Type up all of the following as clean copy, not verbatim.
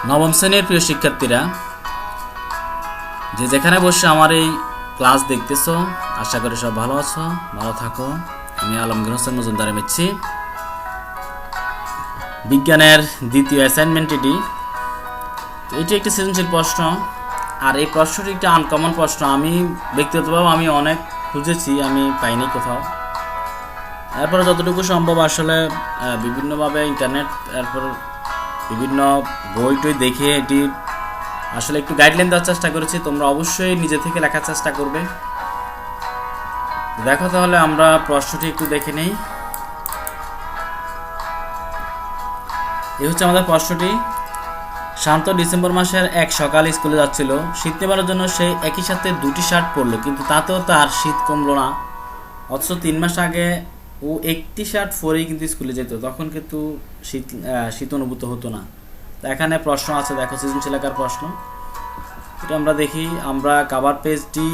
নবম শ্রেণীর প্রিয় শিক্ষার্থীরা, যে যেখানে বসে আমার এই ক্লাস দেখতেছো, আশা করি সব ভালো আছো, ভালো থাকো। আমি আলমগীর হোসেন মজুমদার মেচ্ছি। বিজ্ঞানের দ্বিতীয় অ্যাসাইনমেন্ট এটি একটি সৃজনশীল প্রশ্ন, আর এই প্রশ্নটি একটি আনকমন প্রশ্ন। আমি ব্যক্তিগতভাবে আমি অনেক খুঁজেছি, আমি পাইনি কোথাও। এরপর যতটুকু সম্ভব আসলে বিভিন্নভাবে ইন্টারনেট, এরপর বিভিন্ন বই টই দেখে এটি আসলে একটু গাইডলাইন দেওয়ার চেষ্টা করেছি। তোমরা অবশ্যই নিজে থেকে লেখার চেষ্টা করবে। দেখো তাহলে আমরা প্রশ্নটি একটু দেখে নেই। এই হচ্ছে আমাদের প্রশ্নটি। শান্ত ডিসেম্বর মাসের এক সকালে স্কুলে যাচ্ছিল। শীত নেবার জন্য সে একই সাথে দুটি শার্ট পরল, কিন্তু তাতেও তার শীত কমলো না। অথচ 3 মাস আগে ও একটি শার্ট পরেই কিন্তু স্কুলে যেত, তখন কিন্তু শীত অনুভূত হতো না। তো এখানে প্রশ্ন আছে, দেখো সৃজনশীল এলাকার প্রশ্ন। এটা আমরা দেখি। আমরা কভার পেজটি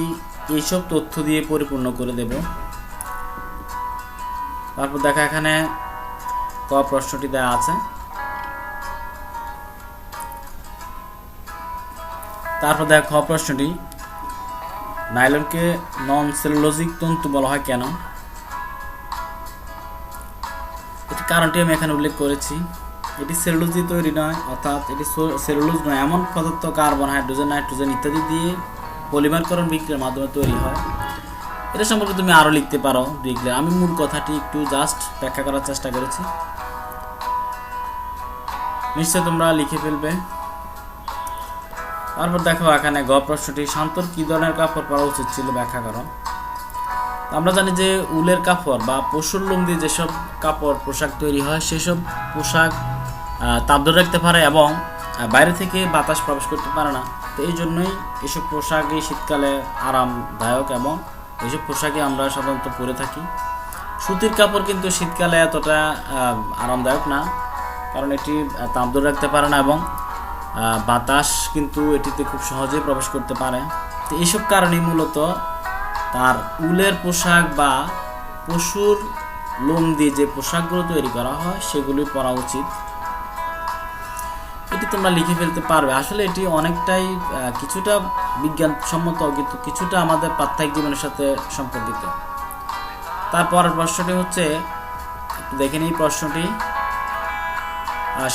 এইসব তথ্য দিয়ে পরিপূর্ণ করে দেব। তারপর দেখা এখানে প্রশ্নটি দেওয়া আছে। তারপর দেখো প্রশ্নটি, নাইলনকে নন সেলুলোজিক তন্তু বলা হয় কেন? এটির কারণটি আমি এখানে উল্লেখ করেছি। এটি সেলুলোজ দিয়ে তৈরি নয়, অর্থাৎ এটি সেলুলোজ নয়, এমন পদার্থ কার্বন, হাইড্রোজেন, নাইট্রোজেন ইত্যাদি দিয়ে পলিমারকরণ বিক্রিয়ার মাধ্যমে তৈরি হয়। এটা সম্পর্কে তুমি আরও লিখতে পারো লিখলে। আমি মূল কথাটি একটু জাস্ট ব্যাখ্যা করার চেষ্টা করেছি, নিশ্চয় তোমরা লিখে ফেলবে। তারপর দেখো এখানে প্রশ্নটি, শান্তর কি ধরনের কাপড় পরা উচিত ছিল, ব্যাখ্যা করো। আমরা জানি যে উলের কাপড় বা পশুর লোম দিয়ে যেসব কাপড় পোশাক তৈরি হয়, সেসব পোশাক তাপ ধরে রাখতে পারে এবং বাইরে থেকে বাতাস প্রবেশ করতে পারে না। তো এই জন্যই এসব পোশাকই শীতকালে আরামদায়ক এবং এইসব পোশাকই আমরা সাধারণত পরে থাকি। সুতির কাপড় কিন্তু শীতকালে এতটা আরামদায়ক না, কারণ এটি তাপ ধরে রাখতে পারে না এবং বাতাস কিন্তু এটিতে খুব সহজেই প্রবেশ করতে পারে। তো এইসব কারণেই মূলত তার উলের পোশাক বা পশুর লোম দিয়ে যে পোশাকগুলো তৈরি করা হয় সেগুলি পরা উচিত। এটি তোমরা লিখে ফেলতে পারবে। আসলে এটি অনেকটাই কিছুটা বিজ্ঞানসম্মত, কিন্তু কিছুটা আমাদের প্রাত্যহিক জীবনের সাথে সম্পর্কিত। তারপরের প্রশ্নটি হচ্ছে, দেখে নিই প্রশ্নটি।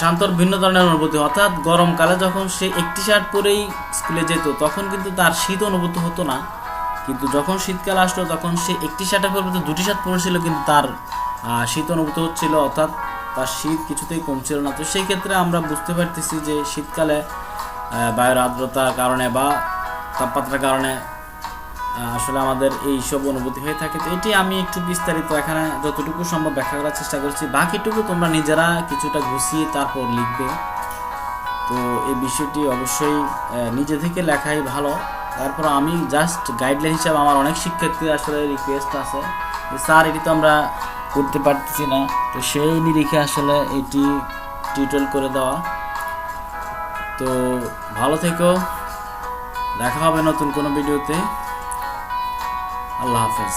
শান্তর ভিন্ন ধরনের অনুভূতি, অর্থাৎ গরমকালে যখন সে একটি শার্ট পরেই স্কুলে যেত তখন কিন্তু তার শীত অনুভূত হতো না, কিন্তু যখন শীতকাল আসলো তখন সে একটি শার্টের পরিবর্তে দুটি শার্ট পরেছিল, কিন্তু তার শীত অনুভূত হচ্ছিল, অর্থাৎ তার শীত কিছুতেই কমছিল না। তো সেই ক্ষেত্রে আমরা বুঝতে পারতেছি যে শীতকালে বায়ুর আর্দ্রতার কারণে বা তাপমাত্রার কারণে আসলে আমাদের এই সব অনুভূতি হয়ে থাকে। তো এটি আমি একটু বিস্তারিত এখানে যতটুকু সম্ভব ব্যাখ্যা করার চেষ্টা করেছি, বাকিটুকু তোমরা নিজেরা কিছুটা গুছিয়ে তারপর লিখবে। তো এই বিষয়টি অবশ্যই নিজে থেকে লেখাই ভালো। তারপর আমি জাস্ট গাইডলাইন হিসাবে, আমার অনেক শিক্ষার্থীর আসলে রিকোয়েস্ট আছে যে স্যার এটি তো আমরা করতে পারতেছি না, তো সেই নিরিখে আসলে এটি টিউটোরিয়াল করে দেওয়া। তো ভালো থেকো, দেখা হবে নতুন কোনো ভিডিওতে। আল্লাহ হাফেজ।